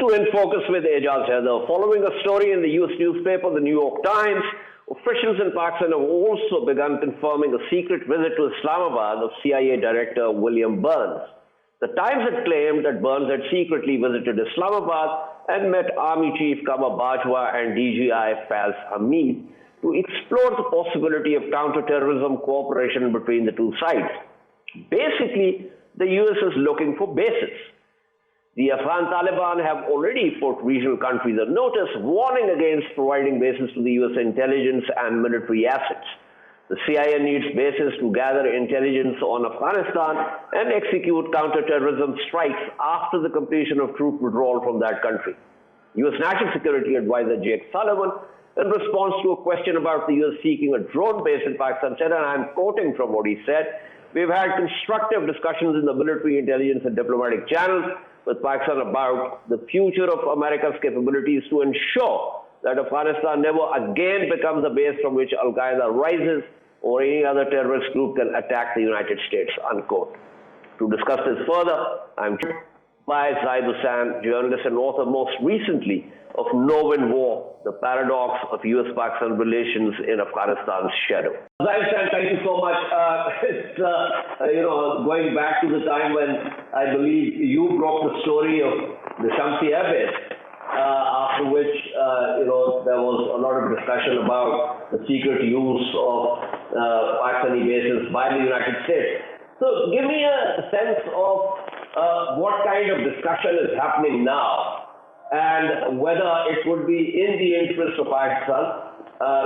to In Focus with Ejaz Heather. Following a story in the U.S. newspaper, the New York Times, officials in Pakistan have also begun confirming a secret visit to Islamabad of CIA Director William Burns. The Times had claimed that Burns had secretly visited Islamabad and met Army Chief Qamar Bajwa and DGI Faz Hamid to explore the possibility of counterterrorism cooperation between the two sides. Basically, the U.S. is looking for bases. The Afghan Taliban have already put regional countries on notice, warning against providing bases to the U.S. intelligence and military assets. The CIA needs bases to gather intelligence on Afghanistan and execute counterterrorism strikes after the completion of troop withdrawal from that country. U.S. National Security Advisor Jake Sullivan, in response to a question about the U.S. seeking a drone base in Pakistan, said, and I'm quoting from what he said, "We've had constructive discussions in the military, intelligence, and diplomatic channels with Pakistan about the future of America's capabilities to ensure that Afghanistan never again becomes a base from which Al-Qaeda rises or any other terrorist group can attack the United States," unquote. To discuss this further, I'm joined by Zahid, journalist and author most recently of No Win War, the paradox of U.S.-Pakistan relations in Afghanistan's shadow. Zahid, thank you so much. It's going back to the time when I believe you broke the story of the Shamsi Air Base, after which there was a lot of discussion about the secret use of Pakistani bases by the United States. So give me a sense of what kind of discussion is happening now, and whether it would be in the interest of Pakistan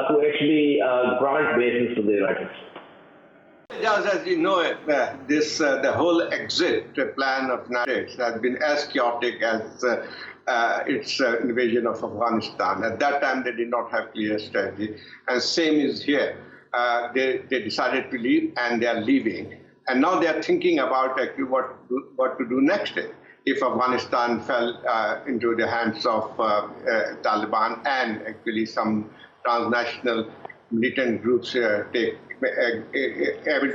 to actually grant bases to the United States. Yes, as you know, the whole exit plan of United States has been as chaotic as its invasion of Afghanistan. At that time, they did not have clear strategy, and same is here. They decided to leave, and they are leaving, and now they are thinking about actually what to do next if Afghanistan fell into the hands of Taliban and actually some transnational militant groups able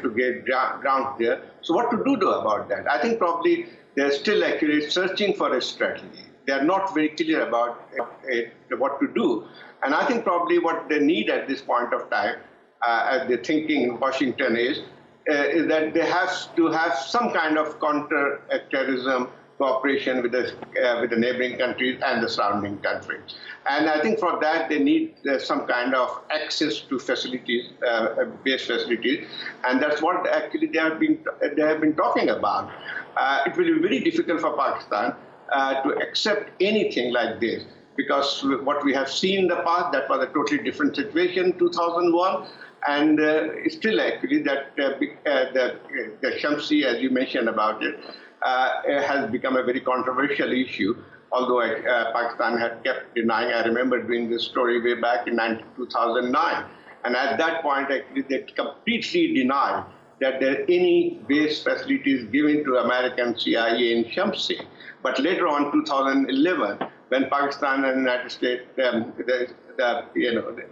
to get ground there. So what to do about that? I think probably they're still actually searching for a strategy. They are not very clear about what to do. And I think probably what they need at this point of time, as they're thinking in Washington, is that they have to have some kind of counter-terrorism cooperation with the neighboring countries and the surrounding countries. And I think for that they need some kind of access to facilities, base facilities, and that's what actually they have been talking about. It will be very difficult for Pakistan to accept anything like this, because what we have seen in the past, that was a totally different situation, 2001, and still actually that the Shamsi, as you mentioned about it, has become a very controversial issue, although Pakistan had kept denying. I remember doing this story way back in 2009, and at that point actually they completely denied that there are any base facilities given to American CIA in Shamsi. But later on, 2011, when Pakistan and the United States, the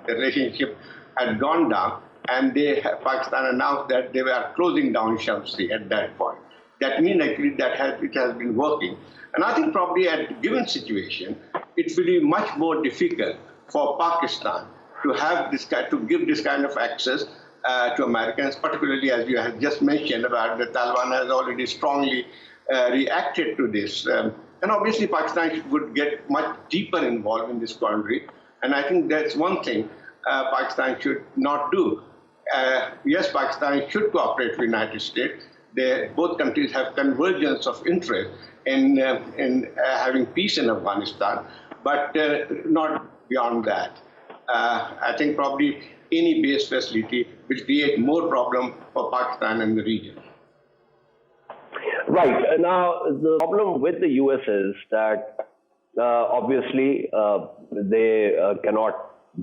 relationship had gone down, and Pakistan announced that they were closing down Shamsi at that point. That means actually it has been working. And I think probably at a given situation, it will be much more difficult for Pakistan to have give this kind of access to Americans, particularly as you have just mentioned about the Taliban has already strongly reacted to this. And obviously Pakistan would get much deeper involved in this quandary. And I think that's one thing Pakistan should not do. Yes, Pakistan should cooperate with the United States. Both countries have convergence of interest in having peace in Afghanistan, but not beyond that. I think probably any base facility will create more problem for Pakistan and the region. Right. Now, the problem with the U.S. is that obviously they cannot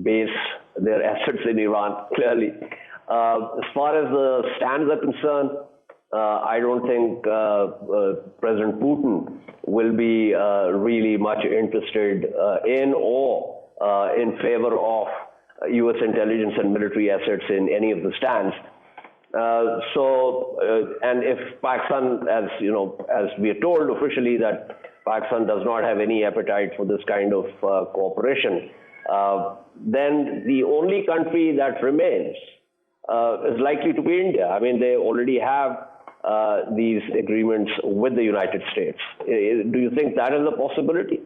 base their assets in Iran, clearly. As far as the stands are concerned, I don't think President Putin will be really much interested in or in favor of U.S. intelligence and military assets in any of the stands. And if Pakistan, as you know, as we are told officially that Pakistan does not have any appetite for this kind of cooperation, then the only country that remains is likely to be India. I mean, they already have these agreements with the United States. Do you think that is a possibility?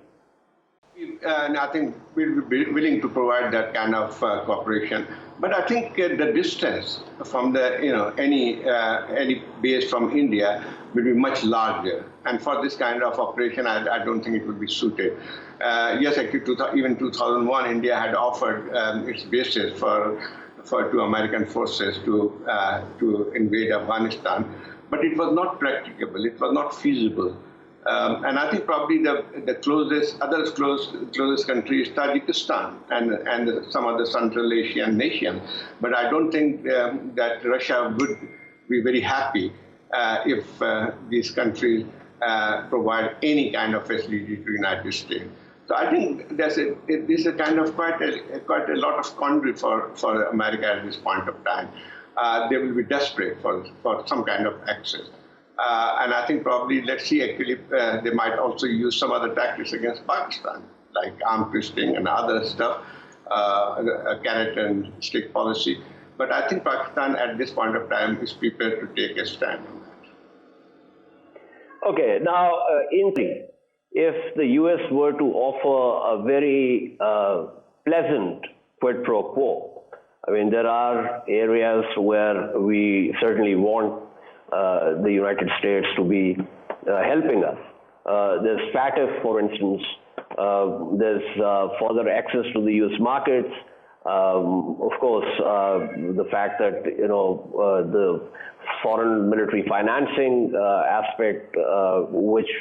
And I think we'll be willing to provide that kind of cooperation. But I think the distance from the, any base from India will be much larger. And for this kind of operation, I don't think it would be suited. Yes, actually, even 2001, India had offered its bases to American forces to invade Afghanistan, but it was not practicable. It was not feasible. And I think probably the closest country is Tajikistan and some other Central Asian nations. But I don't think that Russia would be very happy if these countries provide any kind of facility to the United States. So I think this is a kind of quite a lot of quandary for America at this point of time. They will be desperate for some kind of access. And I think probably, let's see, actually, they might also use some other tactics against Pakistan, like arm twisting and other stuff, a carrot and stick policy. But I think Pakistan at this point of time is prepared to take a stand on that. Okay, now, if the U.S. were to offer a very pleasant quid pro quo, I mean, there are areas where we certainly want the United States to be helping us. There's FATF, for instance. There's further access to the U.S. markets. Of course, the fact that the foreign military financing aspect, which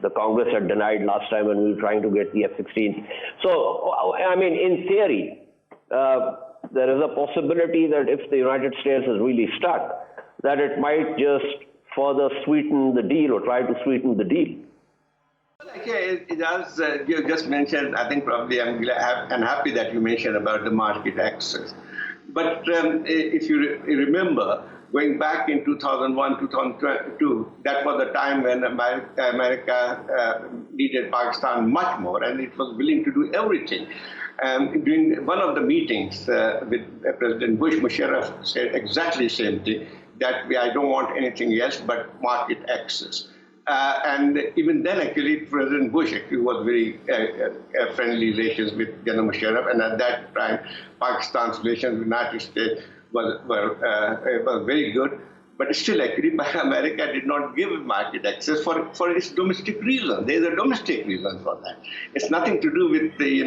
the Congress had denied last time when we were trying to get the F-16. So, I mean, in theory, there is a possibility that if the United States is really stuck, that it might just further sweeten the deal or try to sweeten the deal. Okay, it does. You just mentioned, I think probably I'm happy that you mentioned about the market access. But if you remember, going back in 2001, 2002, that was the time when America needed Pakistan much more, and it was willing to do everything. During one of the meetings with President Bush, Musharraf said exactly the same thing, that I don't want anything else but market access. And even then, actually, President Bush actually was very friendly relations with General Musharraf, and at that time, Pakistan's relations with the United States were very good. But still, actually, America did not give market access for its domestic reason. There is a domestic reason for that. It's nothing to do with the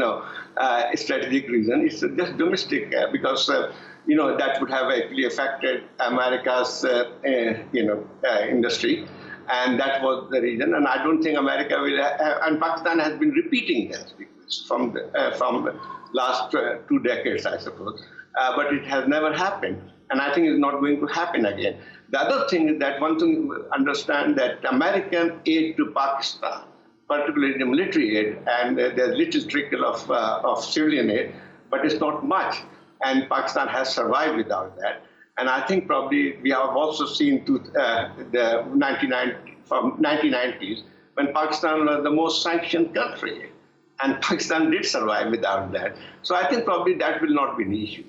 strategic reason. It's just domestic because that would have actually affected America's industry. And that was the reason. And I don't think America will and Pakistan has been repeating this from the last 2 decades, I suppose. But it has never happened. And I think it's not going to happen again. The other thing is that one thing to understand that American aid to Pakistan, particularly the military aid, and there's little trickle of civilian aid, but it's not much. And Pakistan has survived without that. And I think probably we have also seen from 1990s when Pakistan was the most sanctioned country. And Pakistan did survive without that. So I think probably that will not be an issue.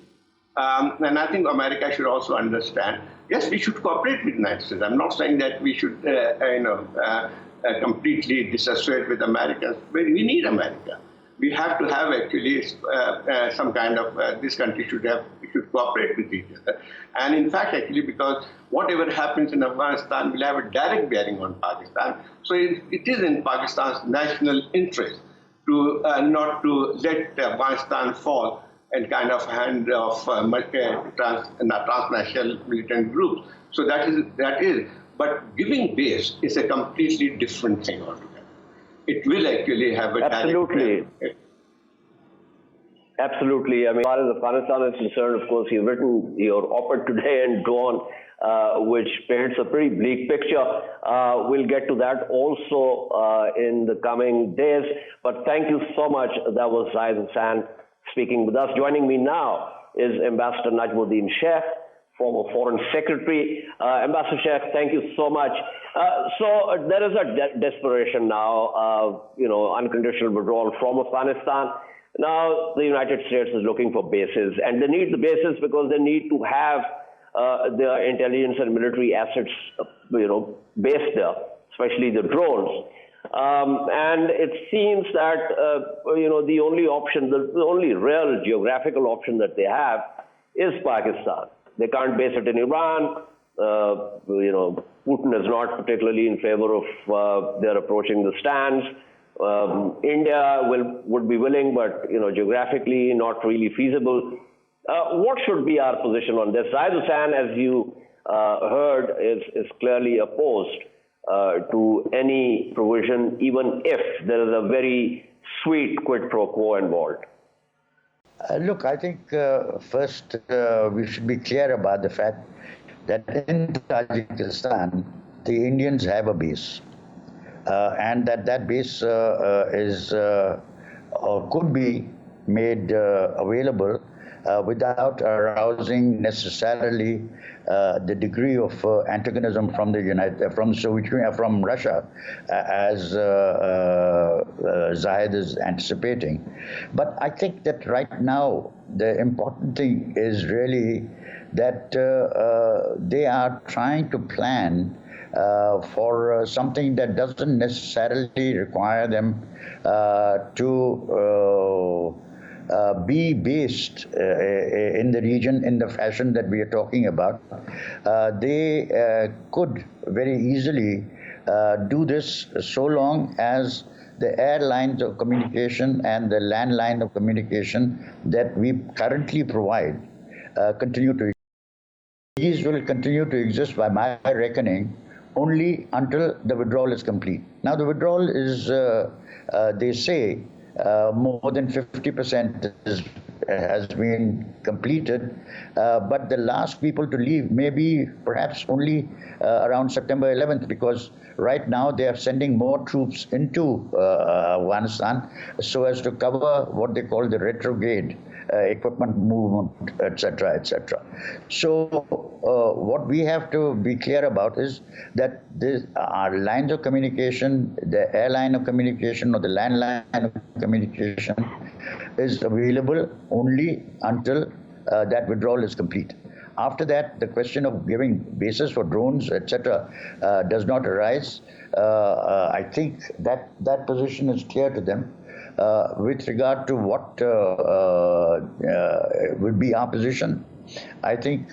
And I think America should also understand, yes, we should cooperate with the United States. I'm not saying that we should completely disassociate with Americans, but we need America. We have to have actually some kind of, this country should cooperate with each other. And in fact, actually, because whatever happens in Afghanistan will have a direct bearing on Pakistan. So it is in Pakistan's national interest to not to let Afghanistan fall in kind of hand of transnational militant groups. So that is. But giving base is a completely different thing altogether. It will actually have a Absolutely. Absolutely. I mean, as far as Afghanistan is concerned, of course, you've written your op-ed today and Dawn, which paints a pretty bleak picture. We'll get to that also in the coming days. But thank you so much. That was Zahid speaking with us. Joining me now is Ambassador Najmuddin Shaikh, former Foreign Secretary. Ambassador Shaikh, thank you so much. So there is a desperation now, unconditional withdrawal from Afghanistan. Now the United States is looking for bases, and they need the bases because they need to have their intelligence and military assets, based there, especially the drones. And it seems that, the only option, the only real geographical option that they have is Pakistan. They can't base it in Iran. Putin is not particularly in favor of their approaching the stands. India would be willing, but geographically not really feasible. What should be our position on this? Zahid Hussain, as you heard, is clearly opposed to any provision, even if there is a very sweet quid pro quo involved. Look, I think first we should be clear about the fact that in Tajikistan, the Indians have a base. And that base is or could be made available without arousing necessarily the degree of antagonism from from Russia, as Zahid is anticipating. But I think that right now the important thing is really that they are trying to plan for something that doesn't necessarily require them to be based in the region in the fashion that we are talking about. They could very easily do this so long as the airlines of communication and the landline of communication that we currently provide continue to exist. These will continue to exist, by my reckoning, only until the withdrawal is complete. Now, the withdrawal is, they say, more than 50% has been completed, but the last people to leave may be perhaps only around September 11th, because right now they are sending more troops into Afghanistan so as to cover what they call the retrograde equipment movement, etc., etc. So what we have to be clear about is that our lines of communication, the airline of communication or the landline of communication is available only until that withdrawal is complete. After that, the question of giving bases for drones, etc., does not arise. I think that position is clear to them. With regard to what would be our position, I think,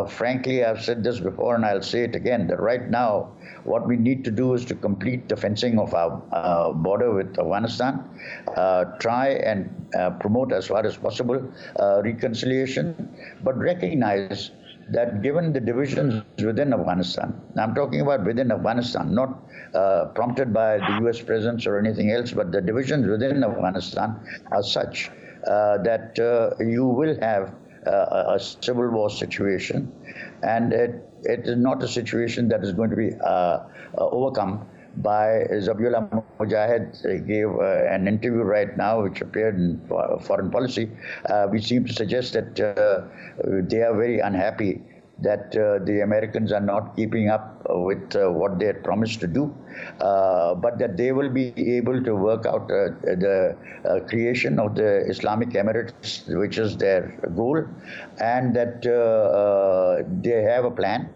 frankly, I've said this before and I'll say it again, that right now what we need to do is to complete the fencing of our border with Afghanistan, try and promote as far as possible reconciliation, but recognize that given the divisions within Afghanistan, I'm talking about within Afghanistan, not prompted by the U.S. presence or anything else, but the divisions within Afghanistan are such that you will have a civil war situation, and it is not a situation that is going to be overcome by Zabiullah Mujahid. Gave an interview right now which appeared in Foreign Policy, which seemed to suggest that they are very unhappy that the Americans are not keeping up with what they had promised to do, but that they will be able to work out the creation of the Islamic Emirates, which is their goal, and that they have a plan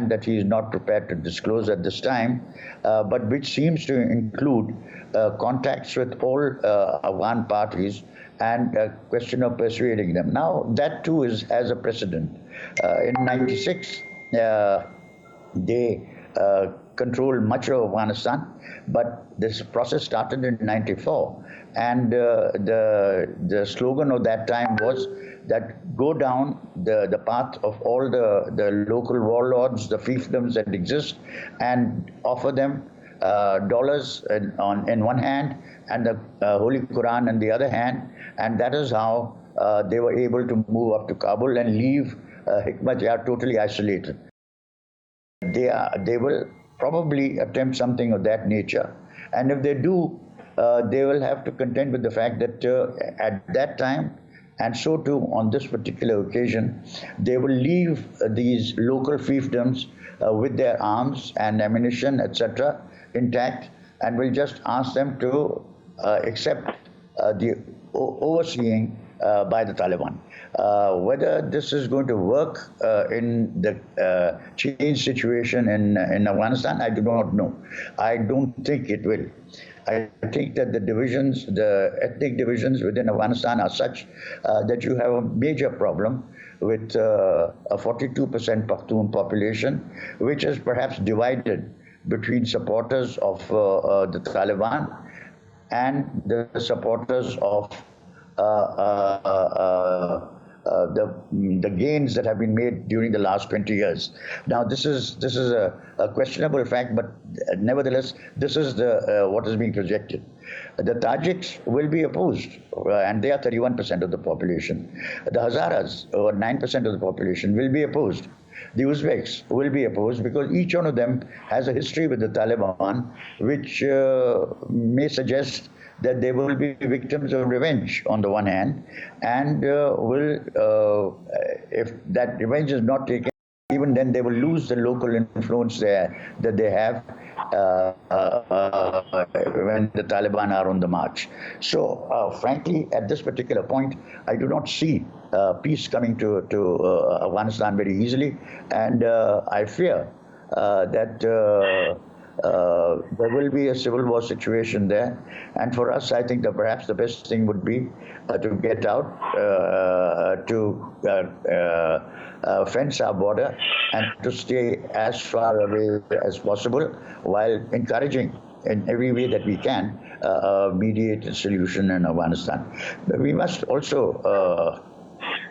that he is not prepared to disclose at this time, but which seems to include contacts with all Afghan parties and a question of persuading them. Now, that too is as a precedent. In '96, they controlled much of Afghanistan, but this process started in '94, and the slogan of that time was that go down the path of all the local warlords, the fiefdoms that exist, and offer them dollars in one hand and the Holy Quran in the other hand, and that is how they were able to move up to Kabul and leave Hikmat totally isolated. They will probably attempt something of that nature, and if they do, they will have to contend with the fact that at that time And so too, on this particular occasion, they will leave these local fiefdoms with their arms and ammunition, etc., intact, and will just ask them to accept the overseeing by the Taliban. Whether this is going to work in the change situation in Afghanistan, I do not know. I don't think it will. I think that the divisions, the ethnic divisions within Afghanistan are such that you have a major problem with a 42% Pakhtun population, which is perhaps divided between supporters of the Taliban and the supporters of the gains that have been made during the last 20 years. Now, this is a questionable fact, but nevertheless, this is what is being projected. The Tajiks will be opposed, and they are 31% of the population. The Hazaras, or 9% of the population, will be opposed. The Uzbeks will be opposed because each one of them has a history with the Taliban, which may suggest that they will be victims of revenge on the one hand, and if that revenge is not taken, even then they will lose the local influence there that they have when the Taliban are on the march. So, frankly, at this particular point, I do not see peace coming to Afghanistan very easily, and I fear that there will be a civil war situation there. And for us, I think that perhaps the best thing would be to get out, to fence our border, and to stay as far away as possible, while encouraging in every way that we can a mediated solution in Afghanistan. But we must also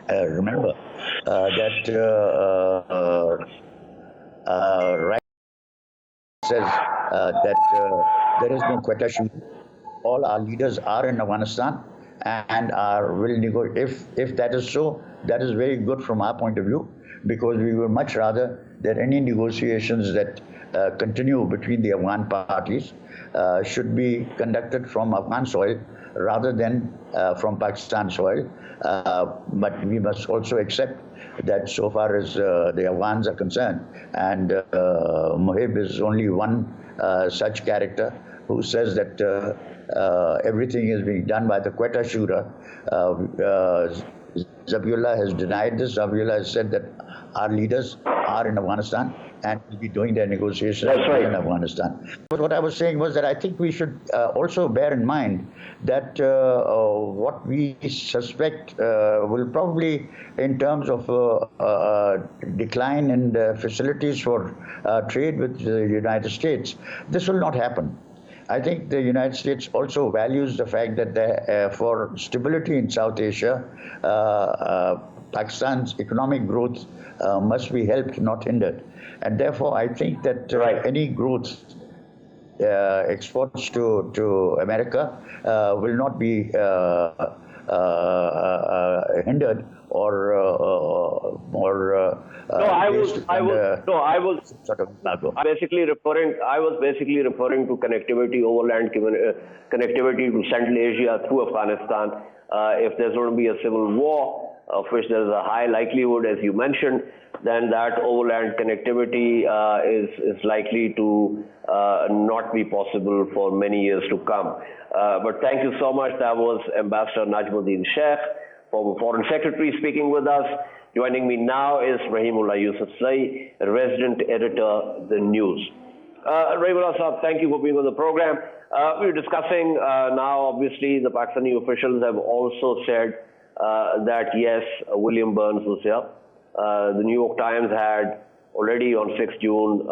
remember that right says that there is no quetta shooting. All our leaders are in Afghanistan and will negotiate. If that is so, that is very good from our point of view, because we would much rather that any negotiations that continue between the Afghan parties should be conducted from Afghan soil rather than from Pakistan soil. But we must also accept that so far as the Afghans are concerned, and Mohib is only one such character who says that everything is being done by the quetta shooter. Zabiullah has denied this. Zabiullah has said that our leaders are in Afghanistan and will be doing their negotiations in Afghanistan. But what I was saying was that I think we should also bear in mind that what we suspect will probably, in terms of decline in the facilities for trade with the United States, this will not happen. I think the United States also values the fact that for stability in South Asia, Pakistan's economic growth must be helped, not hindered. And therefore, I think that any growth exports to America will not be hindered or I was basically referring to connectivity, overland connectivity to Central Asia through Afghanistan. If there's going to be a civil war, of which there's a high likelihood, as you mentioned, then that overland connectivity is likely to not be possible for many years to come. But thank you so much. That was Ambassador Najmuddin Shaikh, former Foreign Secretary, speaking with us. Joining me now is Rahimulla Yusufzai, resident editor, The News. Rahimulla Sahab, thank you for being on the program. We're discussing now, obviously, the Pakistani officials have also said that, yes, William Burns was here. The New York Times had already on 6 June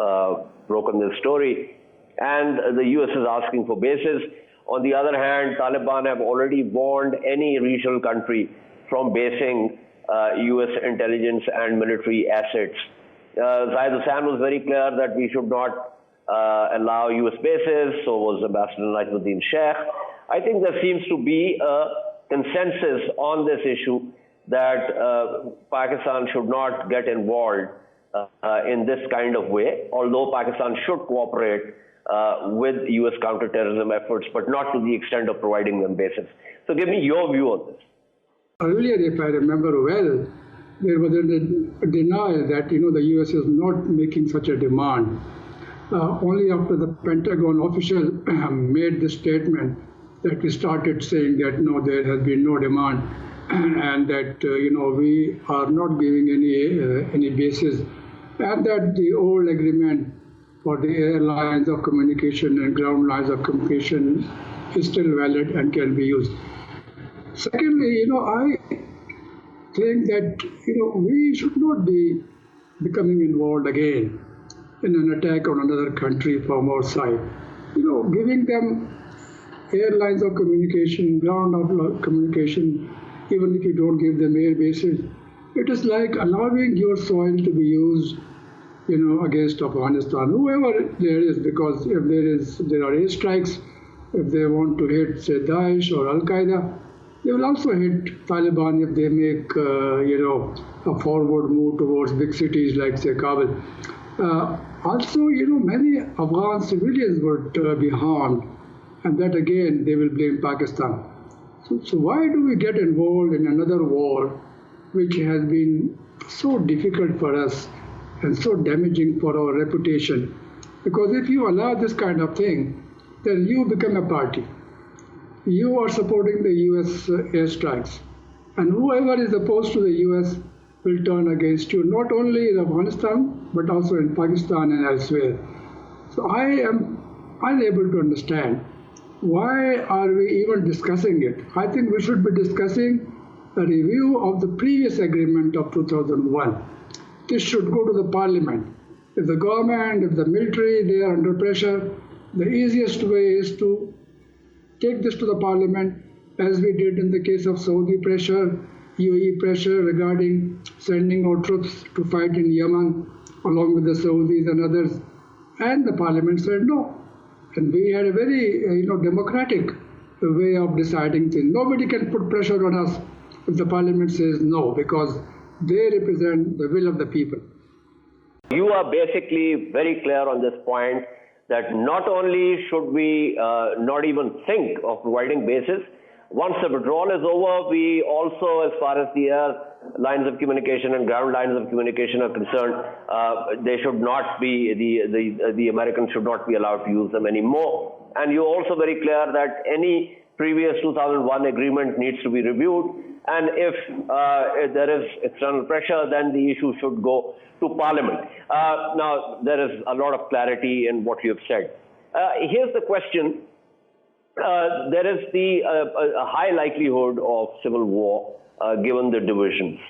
broken this story, and the U.S. is asking for bases. On the other hand, Taliban have already warned any regional country from basing U.S. intelligence and military assets. Zahid Hussain was very clear that we should not allow U.S. bases, so was Ambassador Najmuddin Shaikh. I think there seems to be a consensus on this issue that Pakistan should not get involved in this kind of way, although Pakistan should cooperate with U.S. counterterrorism efforts, but not to the extent of providing them bases. So give me your view on this. Earlier, if I remember well, there was a denial that the U.S. is not making such a demand. Only after the Pentagon official made the statement that we started saying that no, there has been no demand, and that we are not giving any basis, and that the old agreement for the airlines of communication and ground lines of communication is still valid and can be used. Secondly, I think that we should not be becoming involved again in an attack on another country from our side. Giving them airlines of communication, ground of communication, even if you don't give them air bases, it is like allowing your soil to be used, against Afghanistan, whoever there is, because if there are airstrikes, if they want to hit, say, Daesh or Al Qaeda, they will also hit Taliban if they make, a forward move towards big cities like, say, Kabul. Also, many Afghan civilians would be harmed, and that again, they will blame Pakistan. So why do we get involved in another war, which has been so difficult for us and so damaging for our reputation? Because if you allow this kind of thing, then you become a party. You are supporting the U.S. airstrikes. And whoever is opposed to the U.S. will turn against you, not only in Afghanistan, but also in Pakistan and elsewhere. So I am unable to understand why are we even discussing it. I think we should be discussing a review of the previous agreement of 2001. This should go to the parliament. If the government, if the military, they are under pressure, the easiest way is to take this to the parliament, as we did in the case of Saudi pressure, UAE pressure regarding sending our troops to fight in Yemen, along with the Saudis and others. And the parliament said no. And we had a very democratic way of deciding things. Nobody can put pressure on us if the parliament says no, because they represent the will of the people. You are basically very clear on this point that not only should we not even think of providing bases, once the withdrawal is over, we also, as far as the air lines of communication and ground lines of communication are concerned, they should not be, the Americans should not be allowed to use them anymore. And you're also very clear that any previous 2001 agreement needs to be reviewed, and if there is external pressure, then the issue should go to Parliament. Now, there is a lot of clarity in what you have said. Here's the question. There is a high likelihood of civil war given the divisions.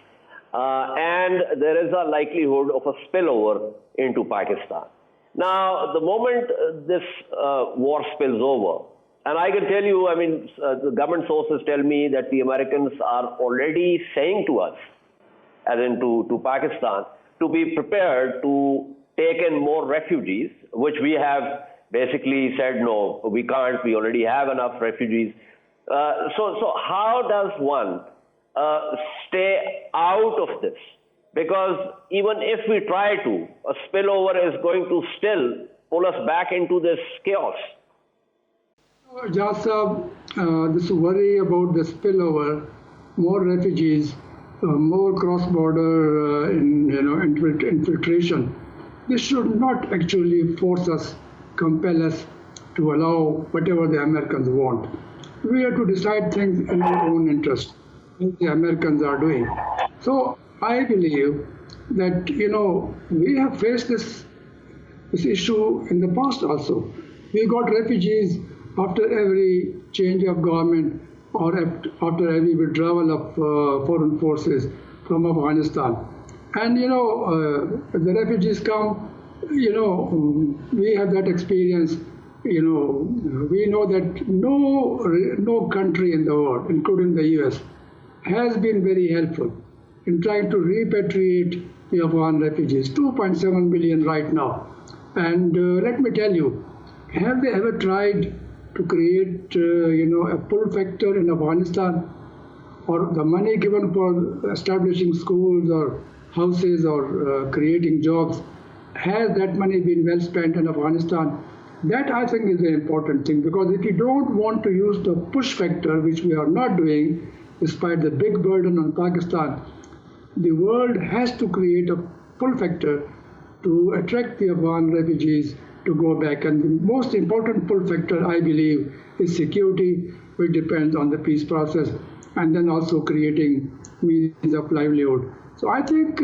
And there is a likelihood of a spillover into Pakistan. Now, the moment this war spills over, and I can tell you, the government sources tell me that the Americans are already saying to us, as in to Pakistan, to be prepared to take in more refugees, which we have basically said, no, we can't, we already have enough refugees. So how does one stay out of this? Because even if we try to, a spillover is going to still pull us back into this chaos. Jasab, this worry about the spillover, more refugees, more cross-border infiltration, this should not actually force us, compel us to allow whatever the Americans want. We have to decide things in our own interest, as the Americans are doing. So I believe that, we have faced this issue in the past also. We got refugees after every change of government or after every withdrawal of foreign forces from Afghanistan. And, if the refugees come, we have that experience. We know that no country in the world, including the U.S., has been very helpful in trying to repatriate the Afghan refugees, 2.7 million right now. And let me tell you, have they ever tried to create, a pull factor in Afghanistan, or the money given for establishing schools or houses or creating jobs? Has that money been well spent in Afghanistan? That, I think, is the important thing, because if you don't want to use the push factor, which we are not doing, despite the big burden on Pakistan, the world has to create a pull factor to attract the Afghan refugees to go back. And the most important pull factor, I believe, is security, which depends on the peace process, and then also creating means of livelihood. So I think,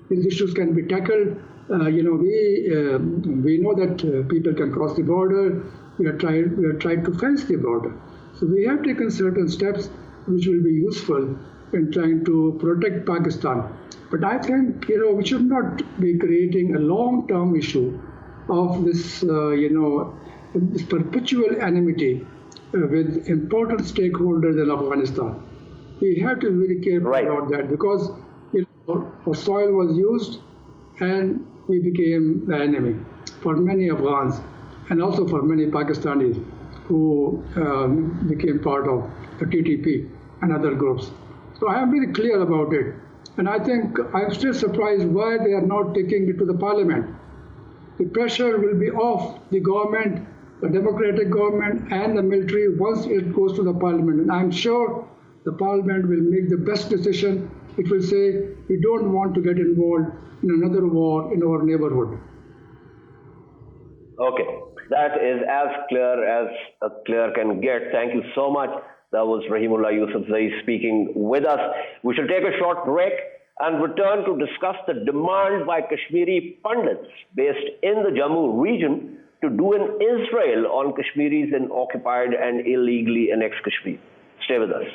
these issues can be tackled. We know that people can cross the border. We are trying to fence the border. So we have taken certain steps which will be useful in trying to protect Pakistan. But I think, we should not be creating a long-term issue of this, this perpetual enmity with important stakeholders in Afghanistan. We have to be very careful about that, because our soil was used and we became the enemy for many Afghans and also for many Pakistanis who became part of the TTP and other groups. So I am very clear about it. And I think I'm still surprised why they are not taking it to the parliament. The pressure will be off the government, the democratic government and the military once it goes to the parliament. And I'm sure the parliament will make the best decision. It will say, we don't want to get involved in another war in our neighborhood. Okay, that is as clear can get. Thank you so much. That was Rahimulla Yusufzai speaking with us. We shall take a short break and return to discuss the demand by Kashmiri pundits based in the Jammu region to do an Israel on Kashmiris in occupied and illegally annexed Kashmir. Stay with us.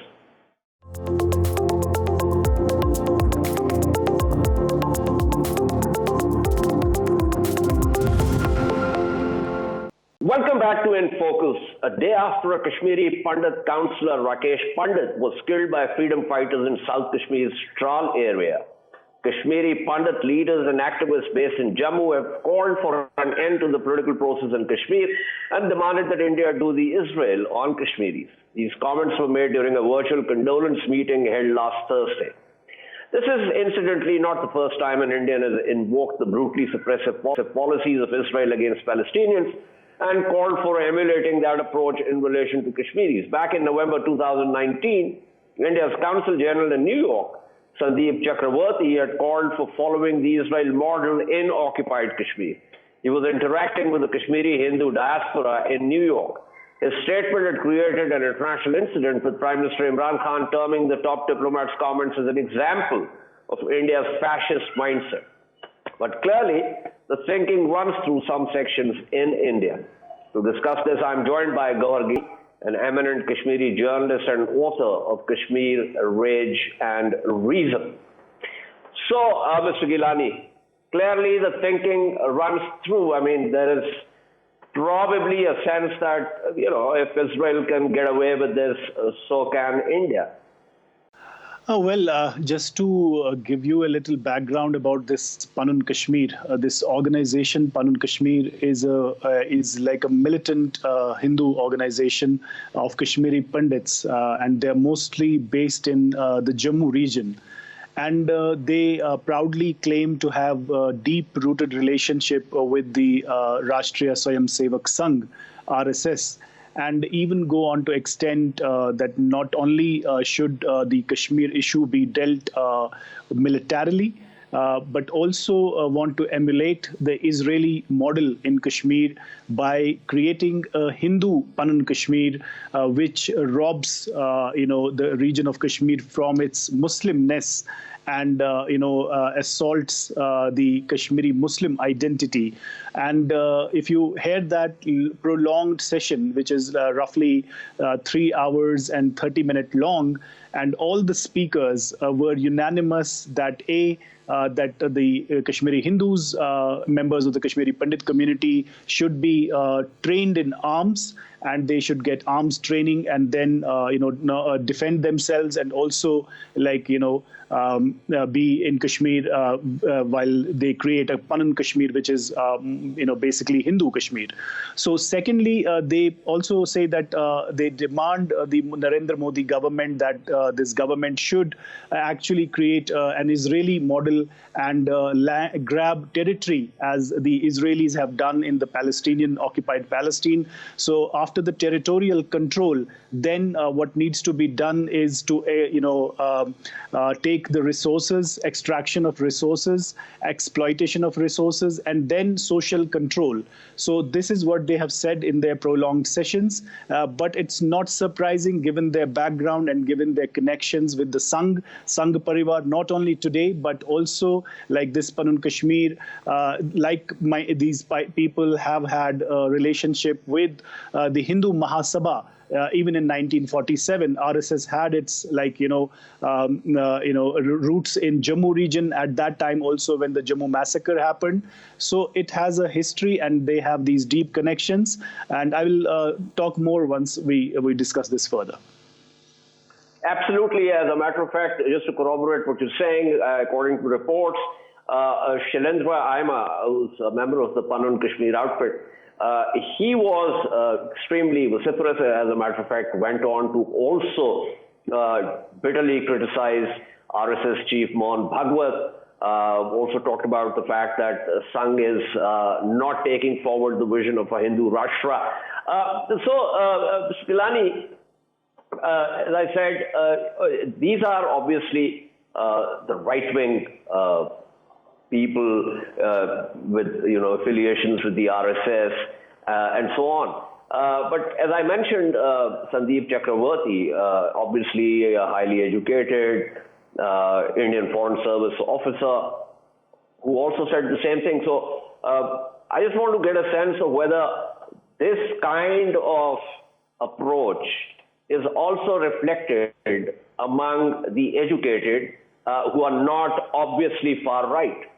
Welcome back to In Focus. A day after a Kashmiri Pandit councillor, Rakesh Pandit, was killed by freedom fighters in South Kashmir's Tral area, Kashmiri Pandit leaders and activists based in Jammu have called for an end to the political process in Kashmir and demanded that India do the Israel on Kashmiris. These comments were made during a virtual condolence meeting held last Thursday. This is incidentally not the first time an Indian has invoked the brutally suppressive policies of Israel against Palestinians and called for emulating that approach in relation to Kashmiris. Back in November 2019, India's Consul General in New York, Sandeep Chakravarti, had called for following the Israel model in occupied Kashmir. He was interacting with the Kashmiri Hindu diaspora in New York. His statement had created an international incident, with Prime Minister Imran Khan terming the top diplomat's comments as an example of India's fascist mindset. But clearly, the thinking runs through some sections in India. To discuss this, I'm joined by Gowhar, an eminent Kashmiri journalist and author of Kashmir, Rage and Reason. So, Mr. Geelani, clearly the thinking runs through. I mean, there is probably a sense that, if Israel can get away with this, so can India. Just to give you a little background about this Panun Kashmir, this organization Panun Kashmir is like a militant Hindu organization of Kashmiri Pandits, and they're mostly based in the Jammu region. And they proudly claim to have a deep-rooted relationship with the Rashtriya Swayamsevak Sangh, RSS, and even go on to extend that not only should the Kashmir issue be dealt militarily, but also want to emulate the Israeli model in Kashmir by creating a Hindu Panun Kashmir, which robs the region of Kashmir from its Muslimness and assaults the Kashmiri Muslim identity. And if you heard that prolonged session, which is roughly 3 hours and 30 minutes long, and all the speakers were unanimous that that the Kashmiri Hindus, members of the Kashmiri Pandit community, should be trained in arms, and they should get arms training and then defend themselves, and also be in Kashmir while they create a Panun Kashmir, which is basically Hindu Kashmir. So secondly, they also say that they demand the Narendra Modi government that this government should actually create an Israeli model and grab territory as the Israelis have done in the Palestinian occupied Palestine. So after the territorial control, then what needs to be done is to, take the resources, extraction of resources, exploitation of resources, and then social control. So this is what they have said in their prolonged sessions. But it's not surprising given their background and given their connections with the Sangh Parivar, not only today, but also like this Panun Kashmir, these people have had a relationship with the Hindu Mahasabha. Even in 1947, RSS had its roots in Jammu region at that time also when the Jammu massacre happened. So it has a history and they have these deep connections. And I will talk more once we discuss this further. Absolutely. As a matter of fact, just to corroborate what you're saying, according to reports, Shailendra Aima, who's a member of the Panun Kashmir outfit, he was extremely vociferous, as a matter of fact, went on to also bitterly criticize RSS chief Mohan Bhagwat, also talked about the fact that Sangh is not taking forward the vision of a Hindu Rashtra. Mr. Geelani, as I said, these are obviously the right-wing people with affiliations with the RSS and so on. But as I mentioned, Sandeep Chakravarti, obviously a highly educated Indian Foreign Service officer, who also said the same thing. So I just want to get a sense of whether this kind of approach is also reflected among the educated who are not obviously far right.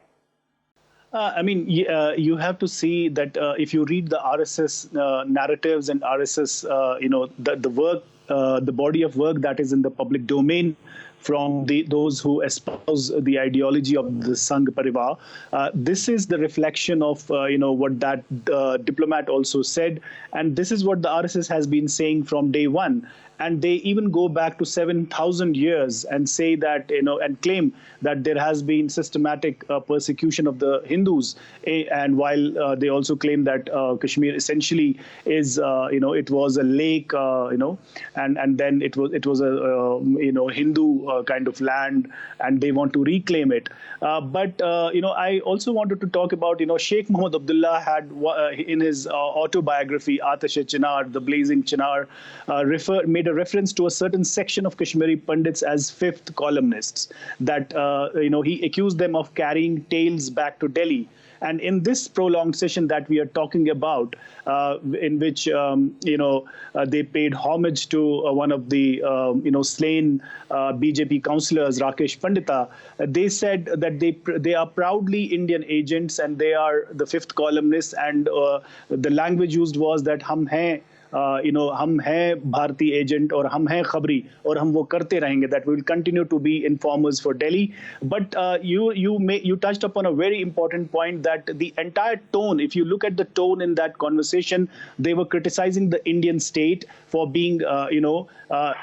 You have to see that if you read the RSS narratives and RSS, the work, the body of work that is in the public domain from those who espouse the ideology of the Sangh Parivar, this is the reflection of what that diplomat also said, and this is what the RSS has been saying from day one. And they even go back to 7,000 years and say that, and claim that there has been systematic persecution of the Hindus. And while they also claim that Kashmir essentially is, it was a lake, and then it was a, Hindu kind of land, and they want to reclaim it. But I also wanted to talk about, Sheikh Muhammad Abdullah had in his autobiography, Atash-e-Chinar, The Blazing Chinar, made a reference to a certain section of Kashmiri Pandits as fifth columnists, that, he accused them of carrying tales back to Delhi. And in this prolonged session that we are talking about, in which, they paid homage to one of the, slain BJP councillors, Rakesh Pandita, they said that they are proudly Indian agents and they are the fifth columnists. And the language used was that hum hain, हम हैं भारतीय agent और हम हैं खबरी और हम वो करते रहेंगे, that we will continue to be informers for Delhi. But you touched upon a very important point, that the entire tone, if you look at the tone in that conversation, they were criticizing the Indian state for being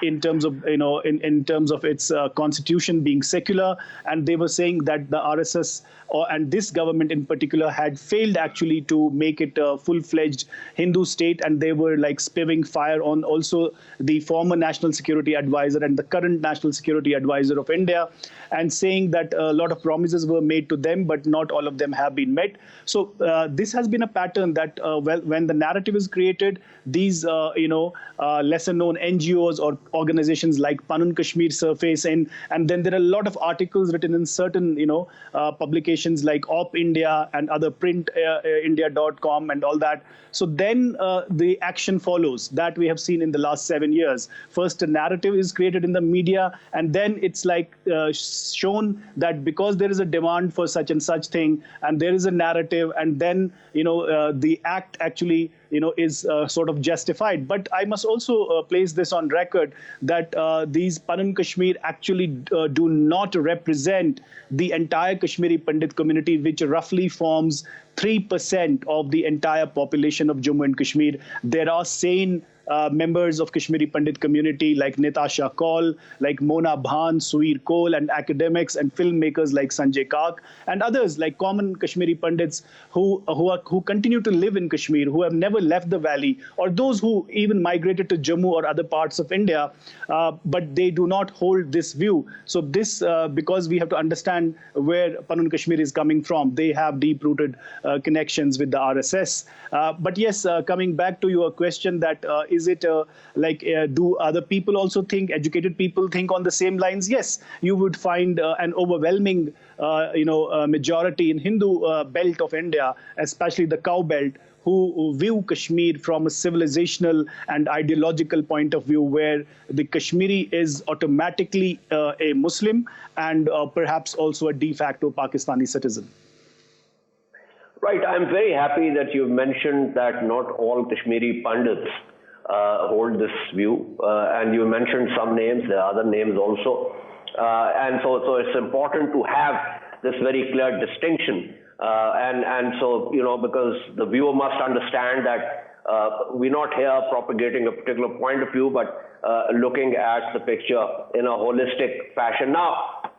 in terms of in terms of its constitution being secular, and they were saying that the RSS and this government in particular had failed actually to make it a full-fledged Hindu state, and they were like spewing fire on also the former National Security Advisor and the current National Security Advisor of India, and saying that a lot of promises were made to them, but not all of them have been met. So this has been a pattern that when the narrative is created, these lesser-known NGOs or organizations like Panun Kashmir surface, and then there are a lot of articles written in certain publications like Op India and other print India.com and all that. So then the action follows that we have seen in the last 7 years. First, a narrative is created in the media, and then it's like shown that because there is a demand for such and such thing, and there is a narrative, and then the act actually is sort of justified. But I must also place this on record that these Panun Kashmir actually do not represent the entire Kashmiri Pandit community, which roughly forms 3% of the entire population of Jammu and Kashmir. There are sane members of Kashmiri Pandit community like Nitasha Kaul, like Mona Bhan, Suir Kaul, and academics and filmmakers like Sanjay Kak, and others like common Kashmiri Pandits who continue to live in Kashmir, who have never left the valley, or those who even migrated to Jammu or other parts of India, but they do not hold this view. So this, because we have to understand where Panun Kashmir is coming from, they have deep-rooted connections with the RSS. But yes, coming back to your question that is it do other people also think, educated people think on the same lines? Yes, you would find an overwhelming majority in Hindu belt of India, especially the cow belt, who view Kashmir from a civilizational and ideological point of view, where the Kashmiri is automatically a Muslim and perhaps also a de facto Pakistani citizen. Right. I'm very happy that you've mentioned that not all Kashmiri Pandits hold this view. And you mentioned some names, there are other names also. And so it's important to have this very clear distinction. And so, because the viewer must understand that we're not here propagating a particular point of view, but looking at the picture in a holistic fashion. Now,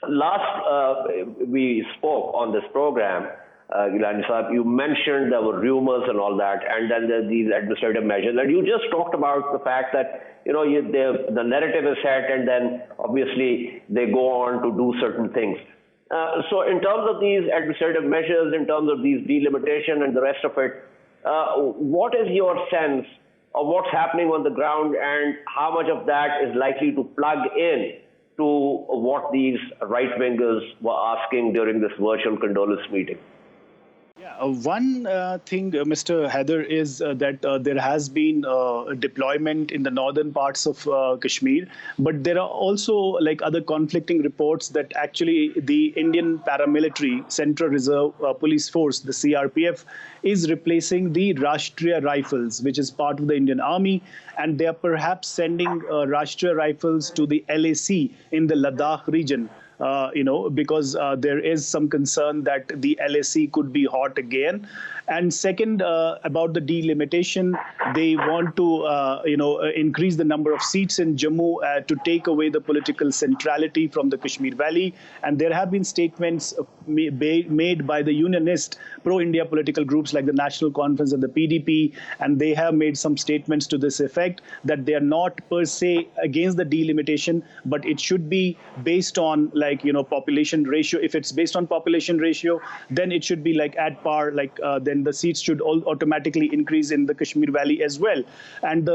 last we spoke on this program, Geelani Sahib, you mentioned there were rumors and all that, and then there's these administrative measures. And you just talked about the fact that, the narrative is set, and then obviously they go on to do certain things. So in terms of these administrative measures, in terms of these delimitation and the rest of it, what is your sense of what's happening on the ground, and how much of that is likely to plug in to what these right-wingers were asking during this virtual condolence meeting? Yeah, one thing, Mr. Heather, is that there has been deployment in the northern parts of Kashmir, but there are also other conflicting reports that actually the Indian paramilitary Central Reserve Police Force, the CRPF, is replacing the Rashtriya Rifles, which is part of the Indian Army, and they are perhaps sending Rashtriya Rifles to the LAC in the Ladakh region. Because there is some concern that the LAC could be hot again. And second, about the delimitation, they want to, increase the number of seats in Jammu to take away the political centrality from the Kashmir Valley. And there have been statements made by the unionist pro-India political groups like the National Conference and the PDP, and they have made some statements to this effect that they are not per se against the delimitation, but it should be based on population ratio. If it's based on population ratio, then it should be at par, then the seats should all automatically increase in the Kashmir Valley as well. And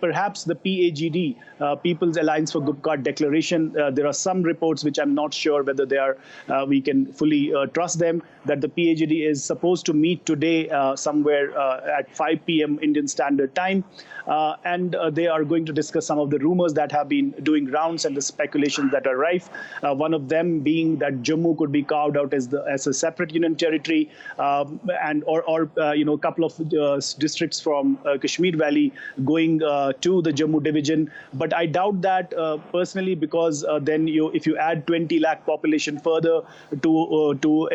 perhaps the PAGD, People's Alliance for Gupkar Declaration, there are some reports which I'm not sure whether they are, we can fully trust them, that the PAGD is supposed to meet today somewhere at 5 p.m. Indian Standard Time. And they are going to discuss some of the rumors that have been doing rounds and the speculations that are rife. One of them being that Jammu could be carved out as a separate union territory, and or a couple of districts from Kashmir Valley going to the Jammu division. But I doubt that personally, because then if you add 20 lakh population further to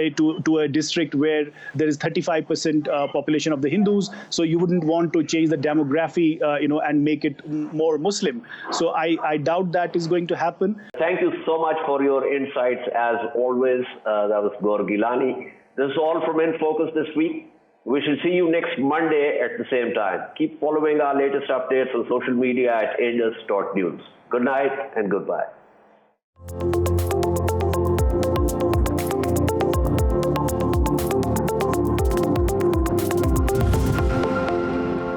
a district where there is 35% population of the Hindus, so you wouldn't want to change the demography, and make it more Muslim. So I doubt that is going to happen. Thank you so much for your insights as always. That was Gowhar Geelani. This is all from In Focus this week. We shall see you next Monday at the same time. Keep following our latest updates on social media at Indus.news. Good night and goodbye.